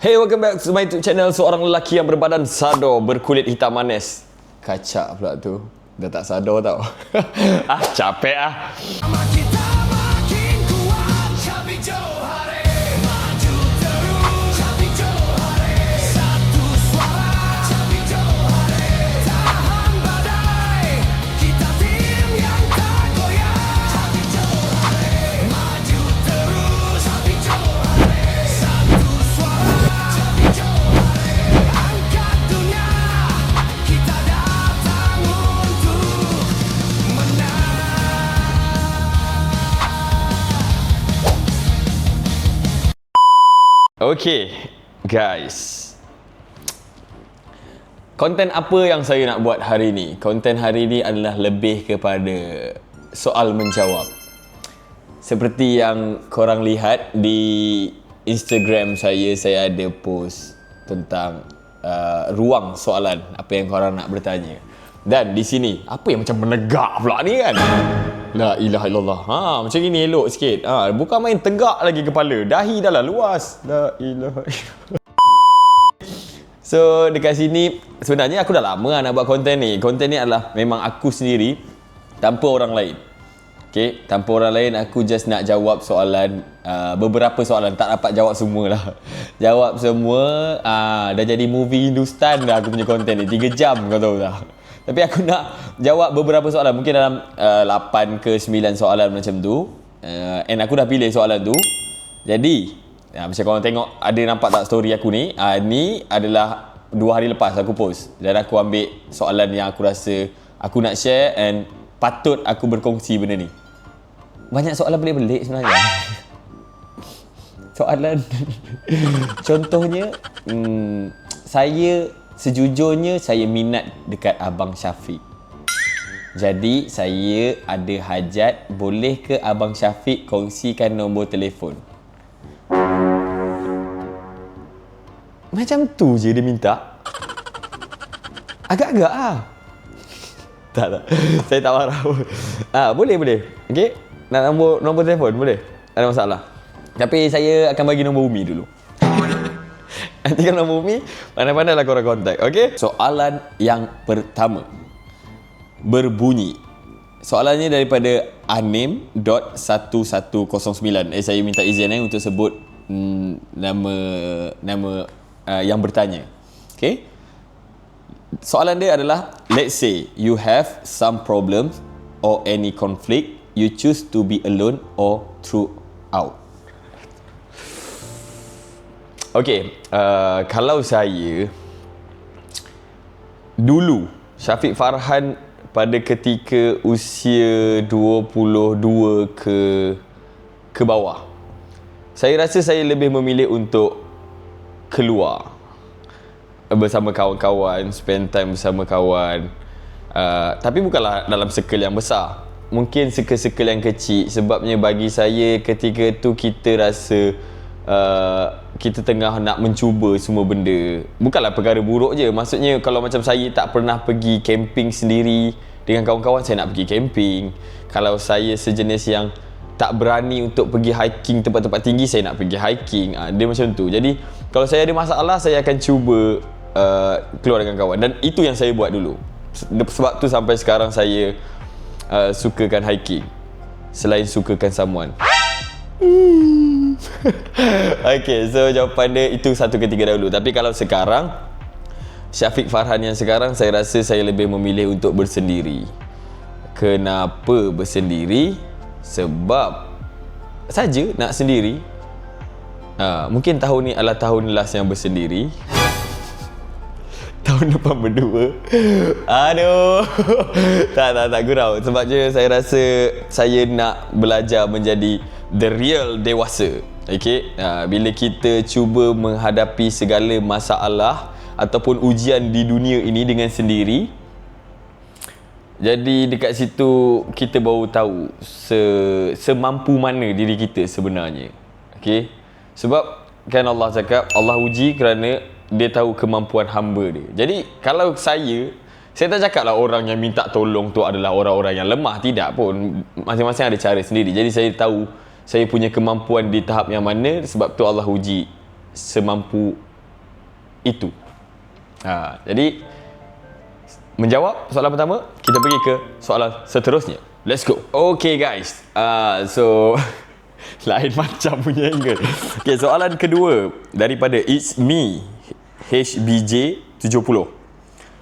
Hey, welcome back to my YouTube channel. Seorang lelaki yang berbadan sado, berkulit hitam manis. Kacak pula tu. Dah tak sado tau. Capek ah. Okay, guys. Konten apa yang saya nak buat hari ni? Konten hari ni adalah lebih kepada soal menjawab. Seperti yang korang lihat di Instagram saya ada post tentang ruang soalan, apa yang korang nak bertanya. Dan di sini, apa yang macam menegak pula ni kan? La ilaha illallah. Macam ni elok sikit. Bukan main tegak lagi kepala. Dahi dah lah luas. La ilaha illallah. So, dekat sini sebenarnya aku dah lama nak buat konten ni. Konten ni adalah memang aku sendiri tanpa orang lain. Okay, tanpa orang lain aku just nak jawab soalan, beberapa soalan, tak dapat jawab semualah. Jawab semua, dah jadi movie Hindustan dah aku punya konten ni. 3 jam kau tahu tak? Tapi aku nak jawab beberapa soalan. Mungkin dalam 8 ke 9 soalan macam tu. And aku dah pilih soalan tu. Jadi, macam korang tengok, ada nampak tak story aku ni? Ni adalah 2 hari lepas aku post. Dan aku ambil soalan yang aku rasa aku nak share and patut aku berkongsi benda ni. Banyak soalan pelik-pelik sebenarnya. Soalan contohnya, sejujurnya saya minat dekat Abang Syafiq. Jadi saya ada hajat, boleh ke Abang Syafiq kongsikan nombor telefon? Macam tu je dia minta. Agak-agak Tak. Saya tak marah. Boleh. Okey. Nak nombor telefon boleh? Tak ada masalah. Tapi saya akan bagi nombor Umi dulu. Nanti kalau Umi, pandai-pandailah korang kontak. Okay? Soalan yang pertama berbunyi. Soalannya daripada anim.1109. Saya minta izin untuk sebut nama yang bertanya. Okay? Soalan dia adalah, let's say you have some problems or any conflict, you choose to be alone or throughout. Okay, kalau saya dulu, Syafiq Farhan pada ketika usia 22 ke bawah, saya rasa saya lebih memilih untuk keluar bersama kawan-kawan, spend time bersama kawan. Tapi bukanlah dalam circle yang besar. Mungkin circle-circle yang kecil. Sebabnya bagi saya ketika tu kita rasa kita tengah nak mencuba semua benda. Bukanlah perkara buruk je. Maksudnya kalau macam saya tak pernah pergi camping sendiri dengan kawan-kawan, saya nak pergi camping. Kalau saya sejenis yang tak berani untuk pergi hiking tempat-tempat tinggi, saya nak pergi hiking. Dia macam tu. Jadi kalau saya ada masalah, saya akan cuba keluar dengan kawan. Dan itu yang saya buat dulu. Sebab tu sampai sekarang saya sukakan hiking selain sukakan someone. Okay, so jawapan dia itu 1 ke 3 dahulu. Tapi kalau sekarang, Syafiq Farhan yang sekarang, saya rasa saya lebih memilih untuk bersendiri. Kenapa bersendiri? Sebab saja nak sendiri. Mungkin tahun ni adalah tahun last yang bersendiri. Tahun depan berdua. Aduh. Tak gurau. Sebabnya saya rasa saya nak belajar menjadi the real dewasa. Okay? Bila kita cuba menghadapi segala masalah ataupun ujian di dunia ini dengan sendiri, jadi dekat situ kita baru tahu semampu mana diri kita sebenarnya. Okay? Sebab kan Allah cakap, Allah uji kerana Dia tahu kemampuan hamba dia. Jadi kalau saya tak cakap lah orang yang minta tolong tu adalah orang-orang yang lemah. Tidak pun. Masing-masing ada cara sendiri. Jadi saya tahu saya punya kemampuan di tahap yang mana. Sebab tu Allah uji semampu itu. Jadi menjawab soalan pertama, kita pergi ke soalan seterusnya. Let's go. Okay guys, so lain macam punya angle. Okay, soalan kedua daripada It's Me HBJ 70.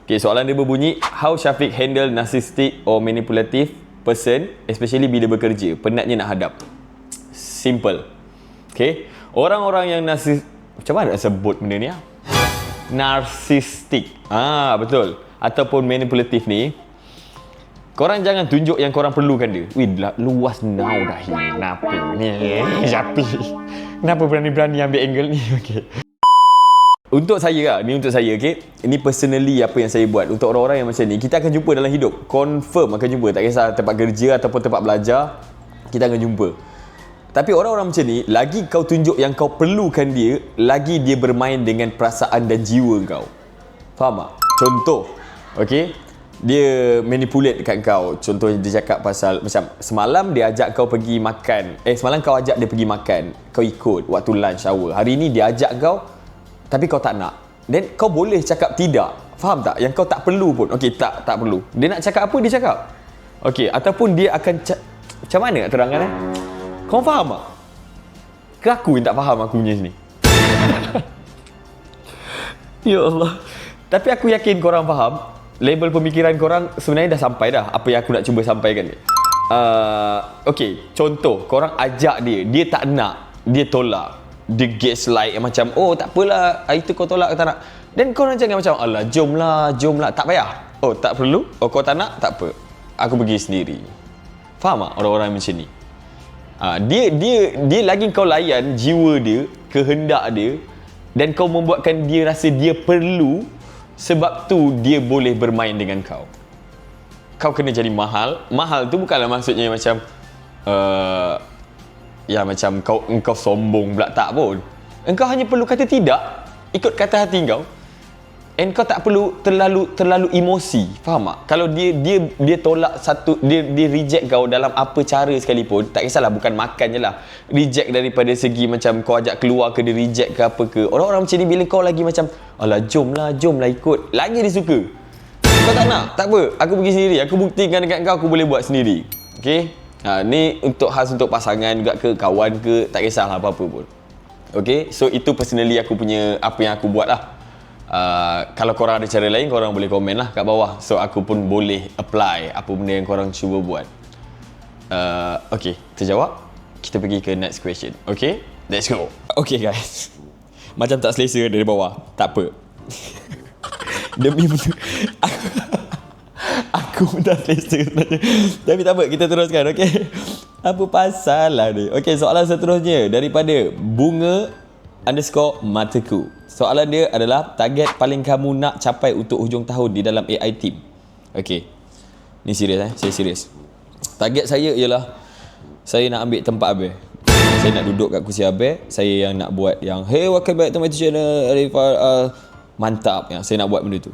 Okay, soalan dia berbunyi, how Syafiq handle narcissistic or manipulative person, especially bila bekerja, penatnya nak hadap. Simple. Okay, orang-orang yang macam mana nak sebut benda ni? Narcissistic. Betul. Ataupun manipulatif ni, korang jangan tunjuk yang korang perlukan dia. Luas now dah ni. Kenapa ni? Syafiq, kenapa berani-berani ambil angle ni? Okay. Untuk saya lah, ni untuk saya, okay? Ini personally apa yang saya buat. Untuk orang-orang yang macam ni, kita akan jumpa dalam hidup. Confirm akan jumpa. Tak kisah tempat kerja ataupun tempat belajar, kita akan jumpa. Tapi orang-orang macam ni, lagi kau tunjuk yang kau perlukan dia, lagi dia bermain dengan perasaan dan jiwa kau. Faham tak? Contoh, okay? Dia manipulate kat kau. Contoh dia cakap pasal, macam semalam dia ajak kau pergi makan. Semalam kau ajak dia pergi makan. Kau ikut waktu lunch hour. Hari ni dia ajak kau, tapi kau tak nak. Then kau boleh cakap tidak. Faham tak? Yang kau tak perlu pun. Okay, tak perlu. Dia nak cakap apa, dia cakap. Okay, ataupun dia akan macam mana nak terangkan? Kau faham tak? Ke aku yang tak faham aku punya sini? Ya Allah. Tapi aku yakin korang faham. Label pemikiran korang sebenarnya dah sampai dah. Apa yang aku nak cuba sampaikan ni. Okay, contoh korang ajak dia, dia tak nak, dia tolak, dia gaslight macam, oh tak apalah, itu kau tolak, kau tak nak. Dan korang jangan macam, alah jomlah, tak payah. Oh tak perlu, oh kau tak nak, tak apa, aku pergi sendiri. Faham tak orang-orang macam ni? Dia lagi kau layan jiwa dia, kehendak dia, dan kau membuatkan dia rasa dia perlu. Sebab tu dia boleh bermain dengan kau. Kau kena jadi mahal. Mahal tu bukanlah maksudnya macam macam engkau sombong pula, tak pun. Engkau hanya perlu kata tidak, ikut kata hati kau. And kau tak perlu terlalu emosi. Faham tak? Kalau dia tolak satu, dia reject kau dalam apa cara sekalipun, tak kisahlah, bukan makan je lah, reject daripada segi macam kau ajak keluar ke, dia reject ke apa ke. Orang-orang macam ni bila kau lagi macam, alah jomlah ikut, lagi dia suka. Kau tak nak, tak apa, aku pergi sendiri, aku buktikan dekat kau aku boleh buat sendiri. Okay, ni untuk khas untuk pasangan juga ke, kawan ke, tak kisahlah apa-apa pun. Okay, so itu personally aku punya, apa yang aku buat lah. Kalau korang ada cara lain, korang boleh komen lah kat bawah. So aku pun boleh apply apa benda yang korang cuba buat. Okay, terjawab. Kita pergi ke next question. Okay, let's go. Okay guys, macam tak selesa dari bawah, tak apa. Demi betul aku pun tak selesa sebenarnya. Tapi tak apa, kita teruskan. Okay, apa pasal lah ni. Okay, soalan seterusnya daripada Bunga_Mataku. Soalan dia adalah, target paling kamu nak capai untuk hujung tahun di dalam AI team. Okay, ni serius saya serius. Target saya ialah, saya nak ambil tempat Abel. Saya nak duduk kat kursi Abel. Saya yang nak buat yang, hey welcome back to my channel Arifah. Mantap yang saya nak buat benda tu.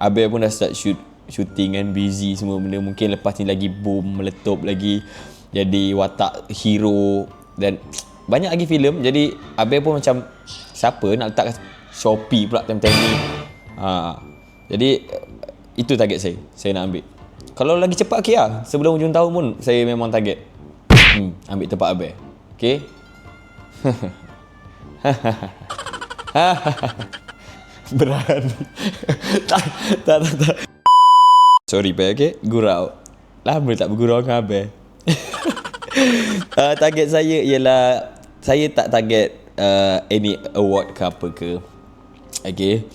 Abel pun dah start shooting and busy semua benda. Mungkin lepas ni lagi boom, meletup lagi, jadi watak hero dan banyak lagi filem. Jadi Abel pun macam, siapa nak letak Shopee pula time-time ni. Jadi itu target saya nak ambil. Kalau lagi cepat okey lah, sebelum hujung tahun pun saya memang target ambil tempat Abel. Okay. Berani. tak. Sorry Abel, okay, gurau. Lama tak bergurau dengan Abel. Target saya ialah, saya tak target any award ke apa ke. Okay,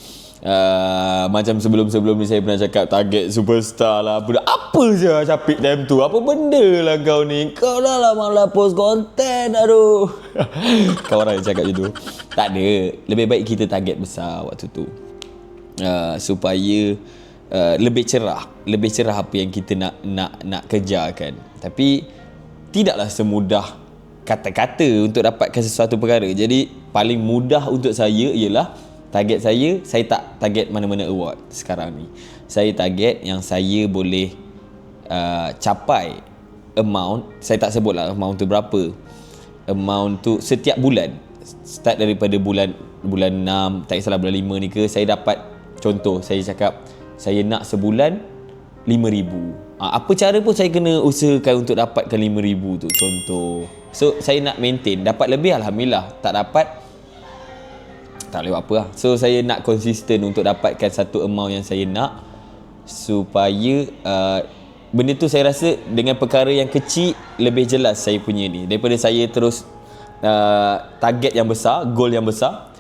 macam sebelum ni saya pernah cakap target superstar lah, apa je Syafiq time tu, apa benda lah kau ni, kau dah lama lah post konten, aduh. Kau orang yang cakap macam tu. Tak ada, lebih baik kita target besar waktu tu, supaya lebih cerah apa yang kita nak kejarkan. Tapi tidaklah semudah kata-kata untuk dapatkan sesuatu perkara. Jadi paling mudah untuk saya ialah, target saya tak target mana-mana award sekarang ni. Saya target yang saya boleh capai amount. Saya tak sebut lah amount tu berapa. Amount tu setiap bulan, start daripada bulan bulan 6, tak kisahlah bulan 5 ni ke, saya dapat, contoh saya cakap saya nak sebulan 5,000. Apa cara pun saya kena usahakan untuk dapatkan 5,000 tu, contoh. So saya nak maintain, dapat lebih alhamdulillah, tak dapat tak boleh buat apa lah. So saya nak konsisten untuk dapatkan satu amount yang saya nak, supaya benda tu saya rasa dengan perkara yang kecil lebih jelas saya punya ni, daripada saya terus target yang besar, goal yang besar,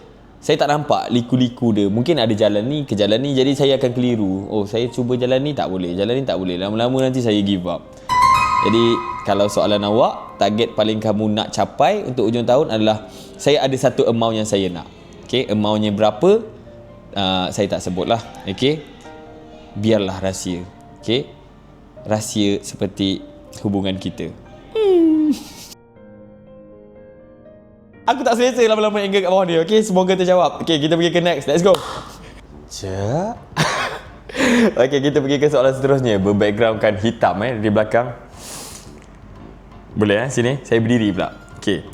saya tak nampak liku-liku dia. Mungkin ada jalan ni ke jalan ni, jadi saya akan keliru. Oh, saya cuba jalan ni tak boleh, jalan ni tak boleh, lama-lama nanti saya give up. Jadi kalau soalan awak, target paling kamu nak capai untuk hujung tahun adalah, saya ada satu amount yang saya nak. Okay, amountnya berapa saya tak sebut lah. Okay, biarlah rahsia. Okay, rahsia seperti hubungan kita. Aku tak selesa lama-lama angle kat bawah ni. Okay, semoga terjawab. Okay, kita pergi ke next. Let's go. Okay, kita pergi ke soalan seterusnya. Berbackgroundkan hitam di belakang. Boleh sini. Saya berdiri pula. Okay.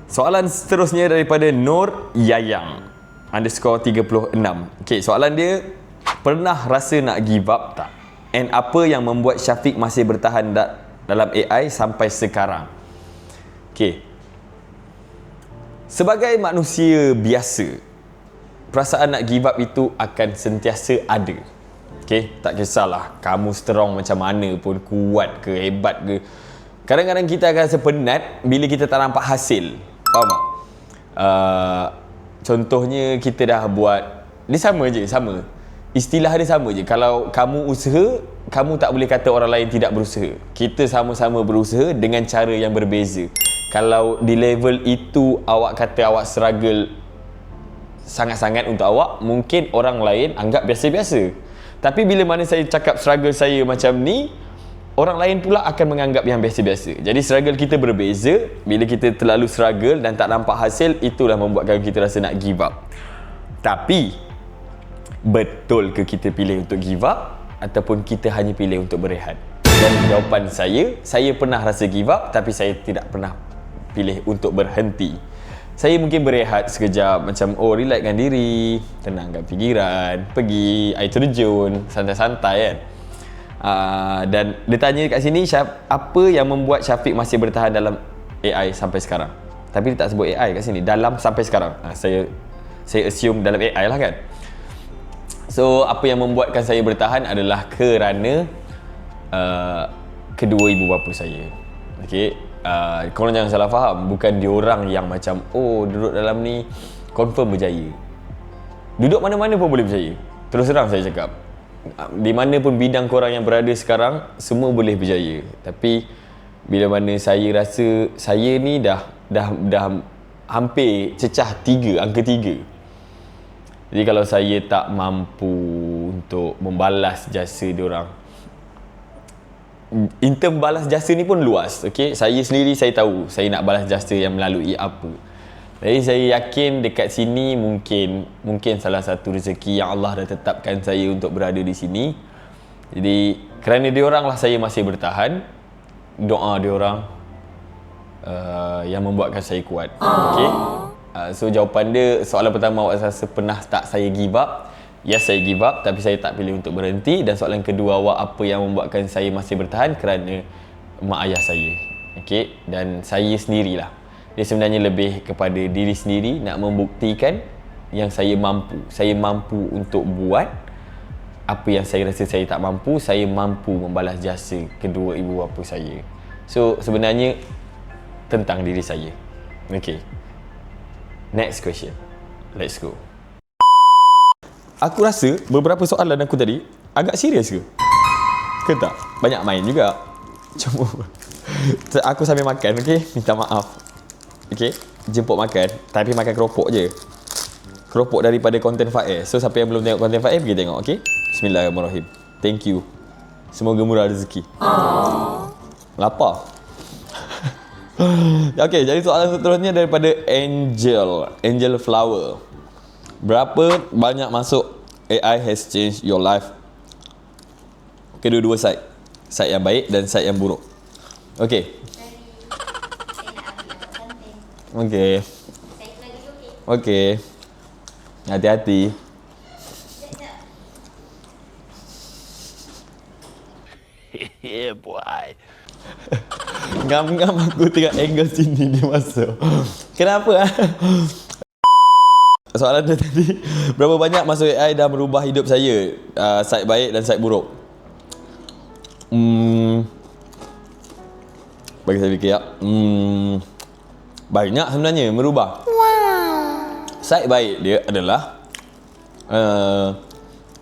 Soalan seterusnya daripada Nur Yayang _36. Okay, soalan dia, pernah rasa nak give up tak? And apa yang membuat Syafiq masih bertahan dalam AI sampai sekarang? Okay. Sebagai manusia biasa, perasaan nak give up itu akan sentiasa ada. Okay, tak kisahlah kamu strong macam mana pun, kuat ke, hebat ke, kadang-kadang kita akan rasa penat bila kita tak nampak hasil. Faham tak? Contohnya kita dah buat, dia sama je, sama. Istilah dia sama je. Kalau kamu usaha, kamu tak boleh kata orang lain tidak berusaha. Kita sama-sama berusaha dengan cara yang berbeza. Kalau di level itu awak kata awak struggle sangat-sangat untuk awak, mungkin orang lain anggap biasa-biasa. Tapi bila mana saya cakap struggle saya macam ni, orang lain pula akan menganggap yang biasa-biasa. Jadi struggle kita berbeza. Bila kita terlalu struggle dan tak nampak hasil, itulah membuatkan kita rasa nak give up. Tapi betul ke kita pilih untuk give up, ataupun kita hanya pilih untuk berehat? Dan jawapan saya pernah rasa give up, tapi saya tidak pernah pilih untuk berhenti. Saya mungkin berehat sekejap, macam relaxkan diri, tenangkan fikiran, pergi air terjun, santai-santai kan. Dan dia tanya kat sini, apa yang membuat Syafiq masih bertahan dalam AI sampai sekarang? Tapi dia tak sebut AI kat sini, dalam sampai sekarang. Saya assume dalam AI lah kan. So apa yang membuatkan saya bertahan adalah kerana kedua ibu bapa saya. Okay, korang jangan salah faham, bukan diorang yang macam duduk dalam ni confirm berjaya. Duduk mana-mana pun boleh berjaya. Terus terang saya cakap, di mana pun bidang korang yang berada sekarang, semua boleh berjaya. Tapi bila mana saya rasa saya ni dah hampir cecah angka 3. Jadi kalau saya tak mampu untuk membalas jasa diorang, in term balas jasa ni pun luas. Okay, saya sendiri saya tahu saya nak balas jasa yang melalui apa. Jadi saya yakin dekat sini mungkin salah satu rezeki yang Allah dah tetapkan saya untuk berada di sini. Jadi kerana diorang lah saya masih bertahan. Doa diorang yang membuatkan saya kuat. Okay, so jawapan dia, soalan pertama awak rasa pernah tak saya give up? Yes, saya give up, tapi saya tak pilih untuk berhenti. Dan soalan kedua awak, apa yang membuatkan saya masih bertahan? Kerana mak ayah saya. Okay, dan saya sendirilah. Dia sebenarnya lebih kepada diri sendiri, nak membuktikan yang saya mampu. Saya mampu untuk buat apa yang saya rasa saya tak mampu. Saya mampu membalas jasa kedua ibu bapa saya. So sebenarnya tentang diri saya. Okay, next question. Let's go. Aku rasa beberapa soalan aku tadi agak serius ke? Ke tak? Banyak main juga. Cuma aku sambil makan, okay? Minta maaf. Okay? Jemput makan, tapi makan keropok je. Keropok daripada Content Faiz. So siapa yang belum tengok Content Faiz, pergi tengok, okay? Bismillahirrahmanirrahim. Thank you. Semoga murah rezeki. Lapar. Okay, jadi soalan seterusnya daripada Angel Flower. Berapa banyak masuk AI has changed your life? Kedua-dua side. Side yang baik dan side yang buruk. Okay. Okay. Okay. Hati-hati. Yeah, boy. Ngam-ngam aku tengok angle sini dia masuk. Kenapa? Soalan dia tadi, berapa banyak masuk AI dah merubah hidup saya? Side baik dan side buruk. Bagi saya fikir ya. Banyak sebenarnya merubah. Side baik dia adalah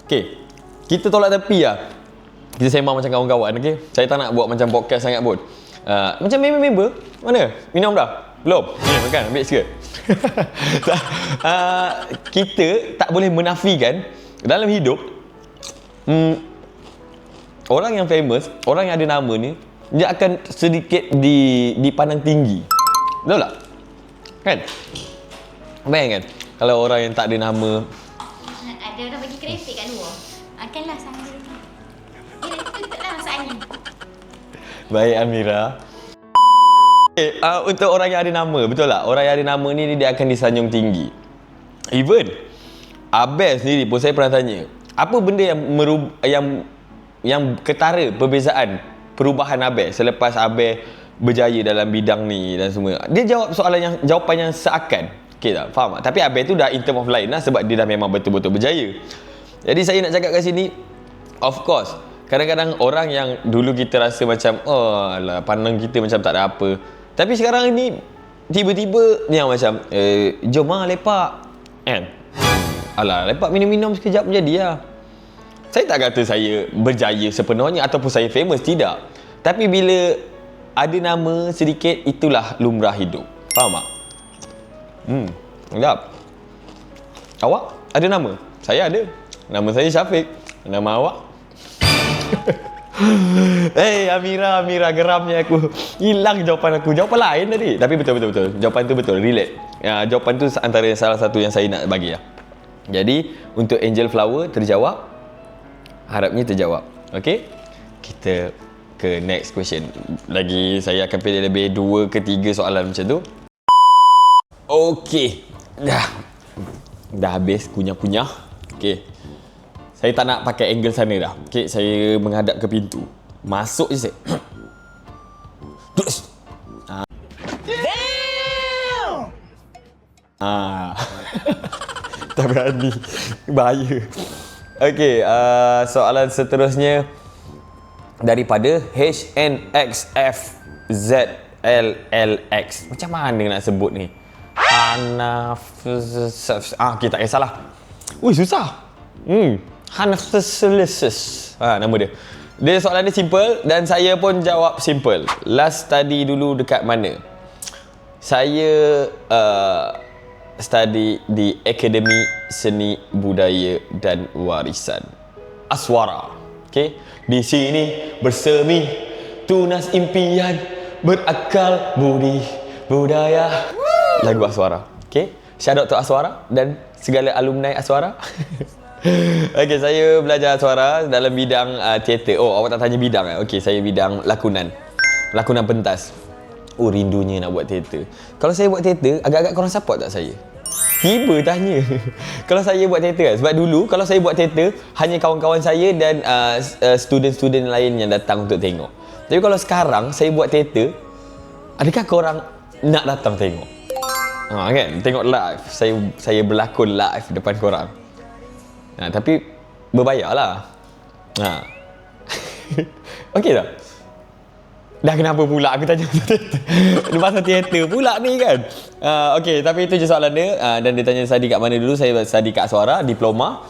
okay, kita tolak tepi lah. Kita sembang macam kawan-kawan, okay? Saya tak nak buat macam podcast sangat pun. Macam member-member, mana? Minum dah? Belum? Ni makan, ambil sikit. Kita tak boleh menafikan dalam hidup orang yang famous, orang yang ada nama ni, dia akan sedikit dipandang tinggi. Betul tak? Kan? Bayangkan kalau orang yang tak ada nama, ada orang bagi kreatif kat luar. Akanlah sama dia. Dia tutuplah masalahnya. baik Amira. Untuk orang yang ada nama, betul tak? Orang yang ada nama ni dia akan disanjung tinggi. Even Abel sendiri pun saya pernah tanya, apa benda yang ketara perbezaan perubahan Abel selepas Abel berjaya dalam bidang ni dan semua. Dia jawab jawapan yang seakan. Okey tak? Faham tak? Tapi Abel tu dah in term of lain lah, sebab dia dah memang betul-betul berjaya. Jadi saya nak cakap kat sini, of course, kadang-kadang orang yang dulu kita rasa macam, oh alah, pandang kita macam tak ada apa. Tapi sekarang ni tiba-tiba ni yang macam, jom lah lepak. Kan? Alah, lepak minum-minum sekejap menjadi lah. Saya tak kata saya berjaya sepenuhnya ataupun saya famous, tidak. Tapi bila ada nama sedikit, itulah lumrah hidup. Faham tak? Sedap. Awak ada nama? Saya ada. Nama saya Syafiq. Nama awak? Amira geramnya aku. Hilang jawapan aku. Jawapan lain tadi. Tapi betul. Jawapan tu betul. Relate. Jawapan tu antara salah satu yang saya nak bagi lah. Jadi, untuk Angel Flower terjawab. Harapnya terjawab. Okay? Kita ke next question. Lagi saya akan pilih lebih 2 ke 3 soalan macam tu. Okay. Dah habis kunyah-kunyah. Okay. Saya tak nak pakai angle sana dah. Okay, saya menghadap ke pintu. Masuk je saya. Terus. Tak berani. Bahaya. Okay, soalan seterusnya daripada HNXFZLLX. Macam mana nak sebut ni? Okay, tak kisahlah. Ui, susah. Hanafselisis. Nama dia. Dia soalan dia simple dan saya pun jawab simple. Last study dulu dekat mana? Saya study di Akademi Seni Budaya dan Warisan Aswara. Okay? Di sini bersemi tunas impian berakal budi budaya. Lagu Aswara. Okay? Shout out to Aswara dan segala alumni Aswara. Okay, saya belajar Aswara dalam bidang teater. Oh, awak tak tanya bidang. Okay, saya bidang lakonan pentas. Oh, rindunya nak buat teater. Kalau saya buat teater, agak-agak korang support tak saya? Tiba tanya. Kalau saya buat teater kan? Sebab dulu kalau saya buat teater, hanya kawan-kawan saya dan student-student lain yang datang untuk tengok. Tapi kalau sekarang saya buat teater, adakah korang nak datang tengok? Kan? Tengok live. Saya berlakon live depan korang. Tapi berbayarlah. Okey tak? Dah kenapa pula aku tanya pasal teater pula ni kan? Okey, tapi itu je soalan dia. Dan dia tanya study kat mana dulu. Saya study kat Aswara, diploma,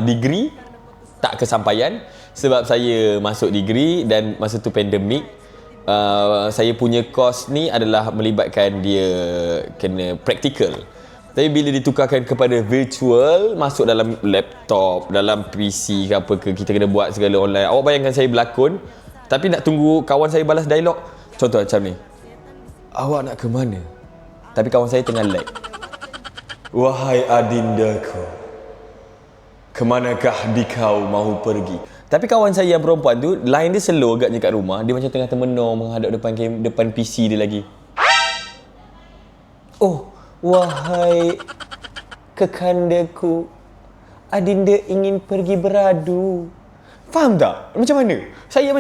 degree tak kesampaian sebab saya masuk degree dan masa tu pandemik. Saya punya course ni adalah melibatkan dia kena practical. Tapi bila ditukarkan kepada virtual, masuk dalam laptop, dalam PC ke apa ke, kita kena buat segala online. Awak bayangkan saya berlakon, tapi nak tunggu kawan saya balas dialog. Contoh macam ni. Awak nak ke mana? Tapi kawan saya tengah lag. Wahai adindaku, kemanakah dikau mahu pergi? Tapi kawan saya yang perempuan tu, line dia slow agaknya kat rumah. Dia macam tengah termenung menghadap depan PC dia lagi. Oh, wahai ke kandaku. Adinda ingin pergi beradu. Faham tak? Macam mana? Saya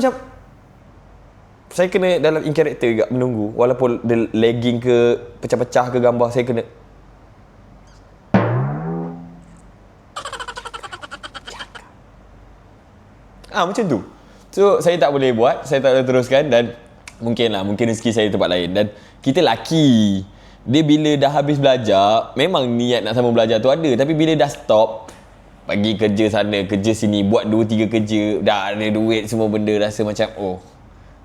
kena dalam in character juga menunggu. Walaupun dia lagging ke, pecah-pecah ke gambar, saya kena macam tu. So saya tak boleh buat, saya tak boleh teruskan. Dan mungkin rezeki saya tempat lain. Dan kita lelaki, dia bila dah habis belajar, memang niat nak sambung belajar tu ada. Tapi bila dah stop, bagi kerja sana, kerja sini, buat 2-3 kerja, dah ada duit semua benda, rasa macam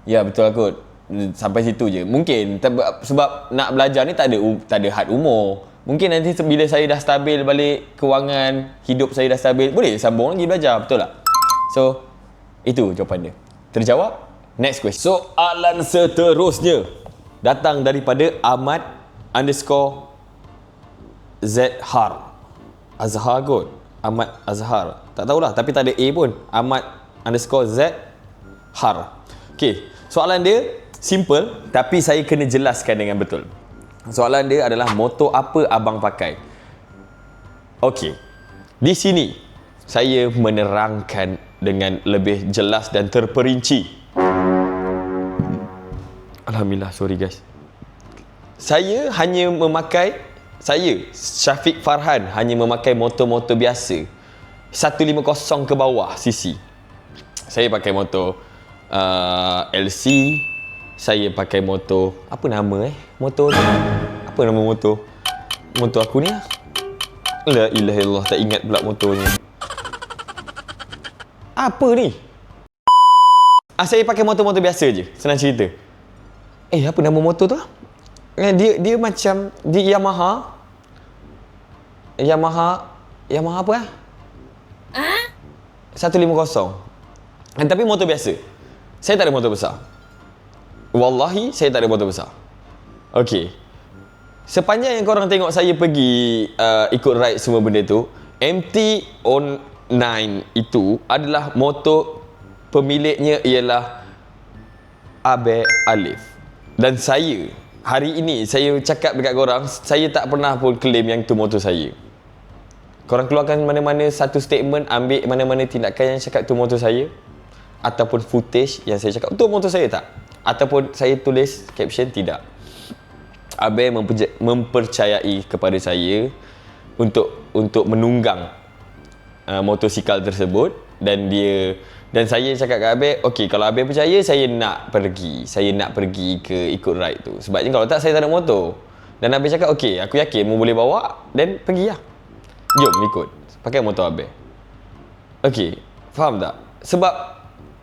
ya betul lah kot, sampai situ je. Mungkin sebab nak belajar ni tak ada had umur. Mungkin nanti bila saya dah stabil balik kewangan, hidup saya dah stabil, boleh sambung lagi belajar, betul tak? So itu jawapan dia. Terjawab? Next question. Soalan seterusnya datang daripada Ahmad_Zhar. Azhar kot. Ahmad Azhar. Tak tahulah, tapi tak ada A pun. Ahmad_Zhar. Okay, soalan dia simple, tapi saya kena jelaskan dengan betul. Soalan dia adalah, motor apa abang pakai? Okay, di sini saya menerangkan dengan lebih jelas dan terperinci. Alhamdulillah, sorry guys. Saya, Syafiq Farhan, hanya memakai motor-motor biasa 150 ke bawah cc. Saya pakai motor LC. Saya pakai motor, apa nama motor ni? Apa nama motor aku ni? La ilaha illallah, tak ingat pula motornya. Apa ni? Saya pakai motor-motor biasa je, senang cerita. Apa nama motor tu? Dia macam Yamaha apa 150. Tapi motor biasa. Saya tak ada motor besar. Wallahi, saya tak ada motor besar. Okey. Sepanjang yang korang tengok saya pergi ikut ride semua benda tu, MT-09 itu adalah motor, pemiliknya ialah Abel Alif. Dan saya, hari ini saya cakap dekat korang, saya tak pernah pun claim yang tu motor saya. Korang keluarkan mana-mana satu statement, ambil mana-mana tindakan yang cakap tu motor saya, ataupun footage yang saya cakap tu motor saya tak, ataupun saya tulis caption tidak. Abel mempercayai kepada saya untuk menunggang motosikal tersebut, dan saya cakap kat Abel, okey, kalau Abel percaya, saya nak pergi ke ikut ride tu. Sebabnya kalau tak, saya tak ada motor. Dan Abel cakap, okey, aku yakin mu boleh bawa, dan pergi lah. Jom ikut, pakai motor Abel. Okey, faham tak? Sebab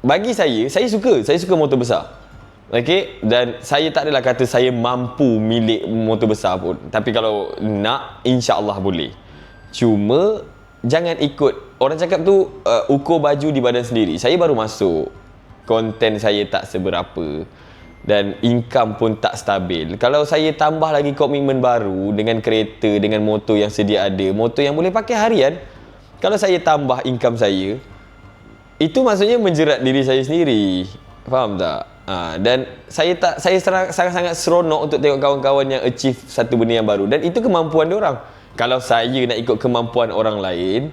bagi saya suka motor besar. Okey, dan saya tak adalah kata saya mampu milik motor besar pun. Tapi kalau nak, insya-Allah boleh. Cuma jangan ikut orang cakap tu, ukur baju di badan sendiri. Saya baru masuk, konten saya tak seberapa, dan income pun tak stabil. Kalau saya tambah lagi komitmen baru dengan kereta, dengan motor yang sedia ada, motor yang boleh pakai harian, kalau saya tambah income saya, itu maksudnya menjerat diri saya sendiri. Faham tak? Dan saya sangat-sangat seronok untuk tengok kawan-kawan yang achieve satu benda yang baru, dan itu kemampuan diorang. Kalau saya nak ikut kemampuan orang lain,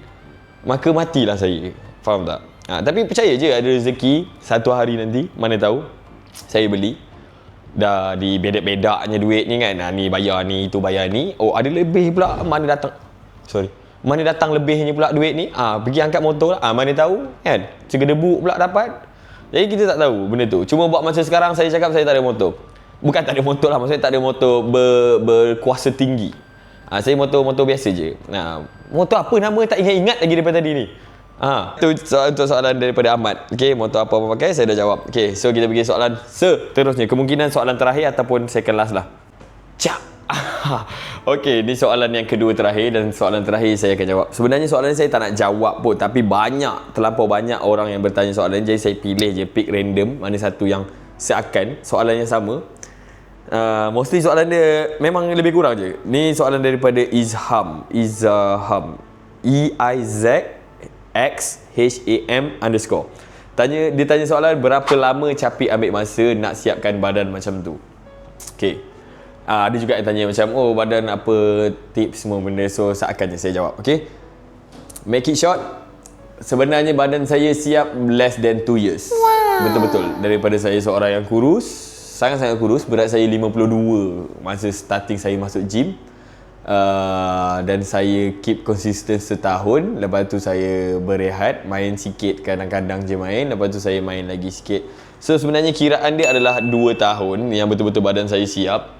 maka matilah saya. Faham tak? Tapi percaya je, ada rezeki satu hari nanti, mana tahu saya beli, dah di bedak-bedaknya duit ni kan, ni bayar ni, itu bayar ni, ada lebih pula, mana datang lebihnya pula duit ni, pergi angkat motor lah, mana tahu kan, segedebuk pula dapat. Jadi kita tak tahu benda tu. Cuma buat masa sekarang saya cakap saya tak ada motor. Bukan tak ada motor lah, maksudnya tak ada motor berkuasa tinggi. Saya motor biasa je. Motor apa nama tak ingat-ingat lagi daripada tadi ni. Itu untuk soalan daripada Ahmad. Okey, motor apa pakai, saya dah jawab. Okey, so kita pergi soalan seterusnya. Kemungkinan soalan terakhir ataupun second last lah. Okey, ni soalan yang kedua terakhir, dan soalan terakhir saya akan jawab. Sebenarnya soalan ni saya tak nak jawab pun, tapi terlampau banyak orang yang bertanya soalan ni, jadi saya pilih je, pick random mana satu yang seakan soalan yang sama. Mostly soalan dia memang lebih kurang je. Ni soalan daripada Izham EIZXHAM_. Dia tanya soalan, berapa lama Capik ambil masa nak siapkan badan macam tu? Okey, Ada juga yang tanya macam, oh badan apa tips semua benda. So seakan je saya jawab. Okay, make it short, sebenarnya badan saya siap less than 2 years. Betul-betul. Daripada saya seorang yang kurus, sangat-sangat kurus, berat saya 52 masa starting saya masuk gym. Dan saya keep konsisten setahun. Lepas tu saya berehat, main sikit, kadang-kadang je main. Lepas tu saya main lagi sikit. So sebenarnya kiraan dia adalah 2 tahun yang betul-betul badan saya siap.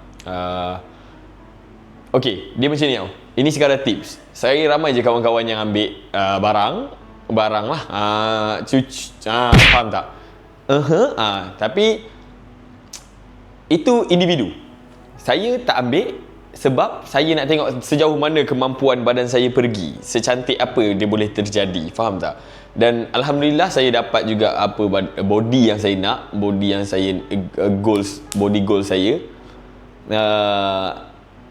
Okay, dia macam ni tau. Ini sekadar tips. Saya ramai je kawan-kawan yang ambil barang lah, faham tak? Tapi itu individu. Saya tak ambil sebab saya nak tengok sejauh mana kemampuan badan saya pergi, secantik apa dia boleh terjadi, faham tak? Dan alhamdulillah saya dapat juga apa body yang saya nak, body yang saya body goal saya.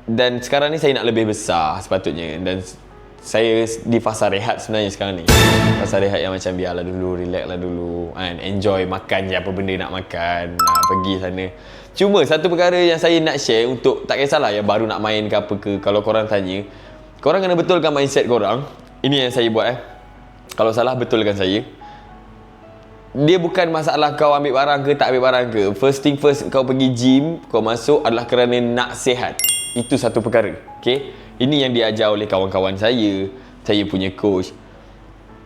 Dan sekarang ni saya nak lebih besar sepatutnya, dan saya di fasa rehat sebenarnya sekarang ni. Fasa rehat yang macam biarlah dulu, relax lah dulu, enjoy makan je apa benda nak makan, pergi sana. Cuma satu perkara yang saya nak share untuk, tak kisahlah yang baru nak main ke apa ke, kalau korang tanya, korang kena betulkan mindset korang. Ini yang saya buat Kalau salah betulkan saya. Dia bukan masalah kau ambil barang ke tak ambil barang ke. First thing first, kau pergi gym, kau masuk adalah kerana nak sihat. Itu satu perkara. Okay, ini yang diajar oleh kawan-kawan saya punya coach.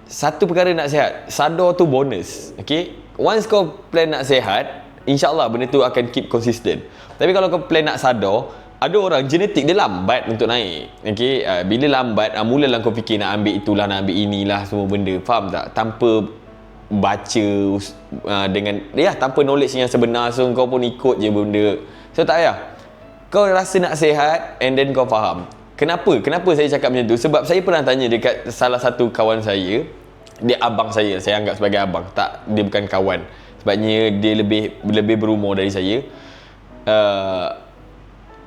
Satu perkara nak sihat, sadar tu bonus. Okay, once kau plan nak sihat, InsyaAllah benda tu akan keep consistent. Tapi kalau kau plan nak sadar, ada orang genetik dia lambat untuk naik. Okay, bila lambat, mulalah kau fikir nak ambil itulah, nak ambil inilah, semua benda. Faham tak? Tanpa baca dengan tanpa knowledge yang sebenar. So kau pun ikut je benda. So tak payah. Kau rasa nak sihat and then kau faham. Kenapa saya cakap macam tu? Sebab saya pernah tanya dekat salah satu kawan saya. Dia abang saya anggap sebagai abang. Tak, dia bukan kawan. Sebabnya dia lebih berumur dari saya.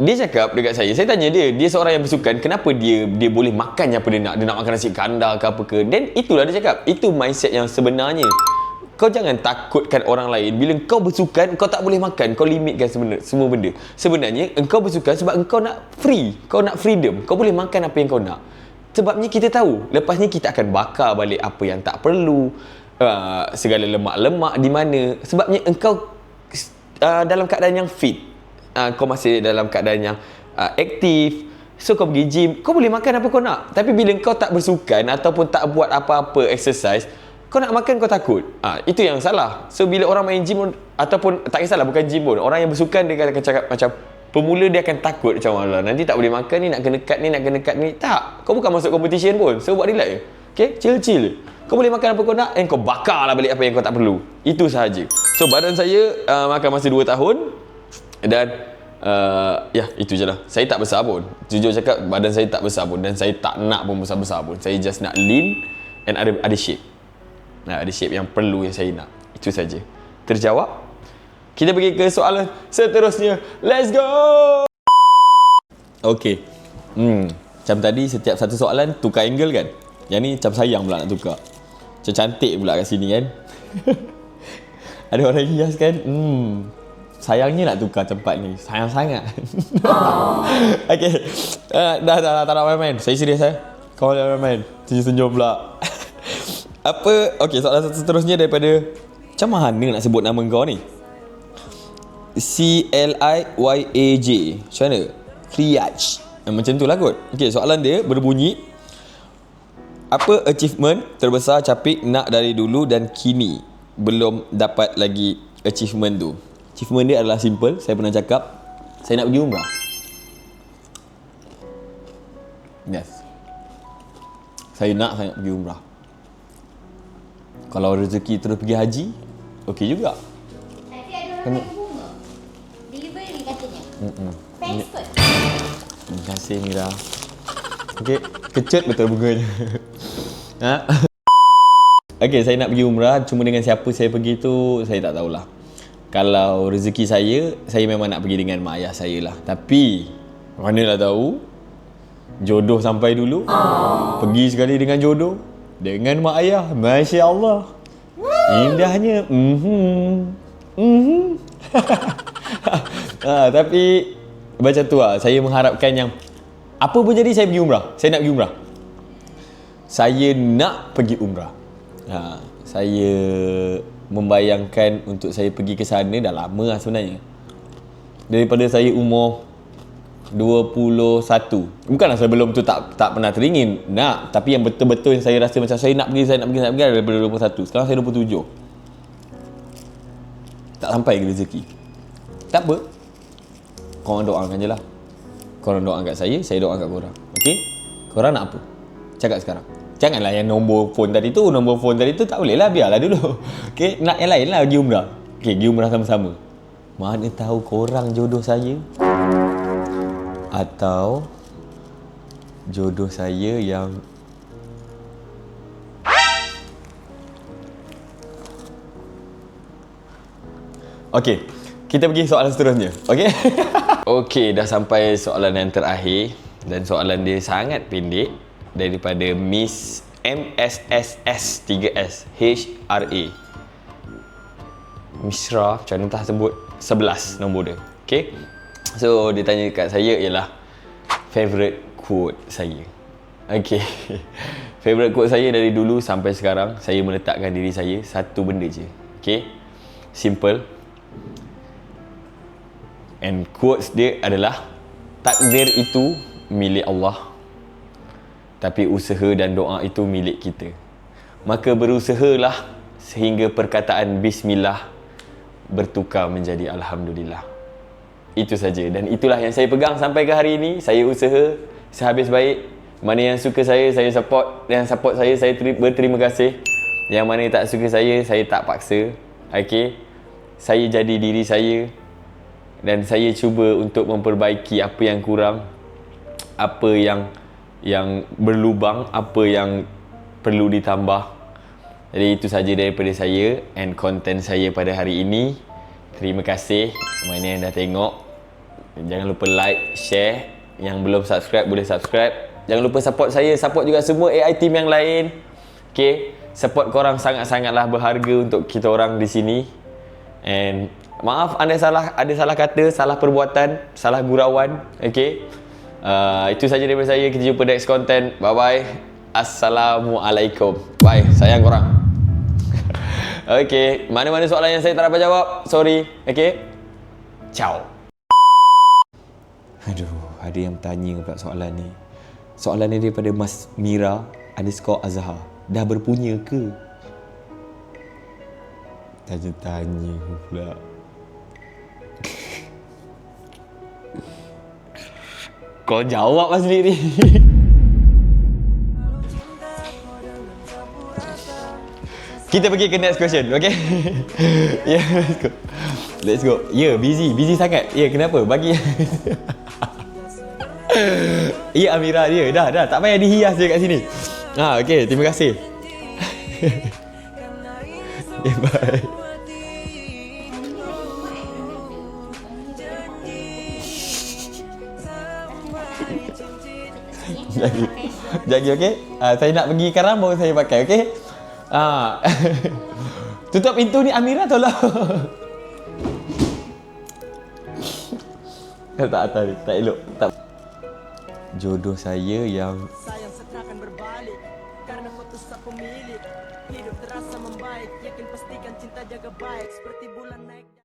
Dia cakap dekat saya tanya dia seorang yang bersukan, kenapa dia boleh makan apa dia nak makan nasi kandar ke apa ke. Dan itulah dia cakap, itu mindset yang sebenarnya. Kau jangan takutkan orang lain. Bila kau bersukan, kau tak boleh makan, kau limitkan semua benda. Sebenarnya engkau bersukan sebab engkau nak free, kau nak freedom, kau boleh makan apa yang kau nak. Sebabnya kita tahu lepas ni kita akan bakar balik apa yang tak perlu, segala lemak-lemak di mana. Sebabnya engkau dalam keadaan yang fit, kau masih dalam keadaan yang aktif. So kau pergi gym, kau boleh makan apa kau nak. Tapi bila kau tak bersukan ataupun tak buat apa-apa exercise, kau nak makan kau takut. Itu yang salah. So bila orang main gym ataupun tak kisahlah bukan gym pun, orang yang bersukan dia akan cakap macam pemula, dia akan takut macam Allah, nanti tak boleh makan ni, nak kena cut ni. Tak, kau bukan masuk competition pun. So buat relax je. Okay, chill. Kau boleh makan apa kau nak, and kau bakar lah balik apa yang kau tak perlu. Itu sahaja. So badan saya makan masa 2 tahun. Dan itu je lah. Saya tak besar pun. Jujur cakap, badan saya tak besar pun. Dan saya tak nak pun besar-besar pun. Saya just nak lean and ada shape. Ada shape yang perlu yang saya nak. Itu saja. Terjawab? Kita pergi ke soalan seterusnya. Let's go! Okay. Macam tadi setiap satu soalan tukar angle kan. Yang ni macam sayang pula nak tukar. Macam cantik pula kat sini kan. Ada orang hias kan. Sayangnya nak tukar tempat ni. Sayang sangat. Okay. Dah tak nak main-main. Saya serius Kau jangan main. Senyum-senyum pula. Okay, soalan seterusnya daripada, macam mana nak sebut nama kau ni? CLIYAJ. Macam mana? Cliaj. Macam tu lah kot. Okay, soalan dia berbunyi, apa achievement terbesar Capik nak dari dulu dan kini belum dapat lagi achievement tu? Achievement dia adalah simple. Saya pernah cakap, saya nak pergi umrah. Yes, saya nak pergi umrah. Kalau rezeki terus pergi haji, okey juga. Nanti ada orang bagi bunga. Delivery katanya. Passport. Terima kasih Mira. Okey, kecut betul bunganya. Okey, saya nak pergi umrah. Cuma dengan siapa saya pergi tu, saya tak tahulah. Kalau rezeki saya memang nak pergi dengan mak ayah saya lah. Tapi manalah tahu, jodoh sampai dulu. Pergi sekali dengan jodoh, dengan mak ayah, Masya Allah, indahnya. Tapi Macam tu lah. Saya mengharapkan yang apa pun jadi saya pergi umrah. Saya nak pergi umrah. Saya nak pergi umrah. Saya membayangkan untuk saya pergi ke sana dah lama lah sebenarnya. Daripada saya umur 21. Bukanlah sebelum tu tak pernah teringin nak, tapi yang betul-betul yang saya rasa macam saya nak pergi daripada 21. Sekarang saya 27. Tak sampai ke rezeki. Tak apa. Korang doakan je lah. Korang doakan kat saya doakan kat korang. Okey? Korang nak apa? Cakap sekarang. Janganlah yang nombor phone tadi tu tak boleh lah, biarlah dulu. Okey, nak yang lain lah, pergi umrah. Okey, pergi umrah sama-sama. Mana tahu korang jodoh saya atau jodoh saya yang okey, kita pergi soalan seterusnya. Okey. Okey, dah sampai soalan yang terakhir dan soalan dia sangat pendek daripada Miss MSSS 3S HRA. Misra, macam mana tak sebut, 11 nombor dia. Okay. So, dia tanya kat saya ialah favourite quote saya. Okay. Favourite quote saya dari dulu sampai sekarang, saya meletakkan diri saya satu benda je. Okay. Simple. And quotes dia adalah, takdir itu milik Allah, tapi usaha dan doa itu milik kita. Maka berusahalah sehingga perkataan Bismillah bertukar menjadi Alhamdulillah. Itu saja, dan itulah yang saya pegang sampai ke hari ini. Saya usaha sehabis baik. Mana yang suka saya support. Yang support saya berterima kasih. Yang mana tak suka saya tak paksa. Okay. Saya jadi diri saya, dan saya cuba untuk memperbaiki apa yang kurang, apa yang berlubang, apa yang perlu ditambah. Jadi itu saja daripada saya and content saya pada hari ini. Terima kasih mana yang dah tengok. Jangan lupa like, share. Yang belum subscribe boleh subscribe. Jangan lupa support saya, support juga semua AI team yang lain. Okay, support korang sangat-sangatlah berharga untuk kita orang di sini. And maaf ada salah kata, salah perbuatan, salah gurauan. Okay. Itu saja daripada saya. Kita jumpa next content. Bye bye. Assalamualaikum. Bye. Sayang korang. Okay. Mana-mana soalan yang saya tak dapat jawab, sorry. Okay. Ciao. Aduh, ada yang tanya pula soalan ni. Soalan ni daripada Mas Mira _Azhar. Dah berpunya ke? Tanya-tanya pula. Kau jawab lah sendiri. Kita pergi ke next question, okay? Yeah, let's go. Yeah, busy sangat. Yeah, kenapa? Bagi. Ya, Amira dia. Dah. Tak payah dihias je kat sini. Okay, terima kasih. Yeah, bye. Jagi, okey? Saya nak pergi sekarang baru saya pakai, okey? Tutup pintu ni, Amira, tolong. Tak elok. Tak. Jodoh saya yang sayang seakan berbalik karena putus tak pemilik. Hidup terasa membaik, yakin pastikan cinta jaga baik seperti bulan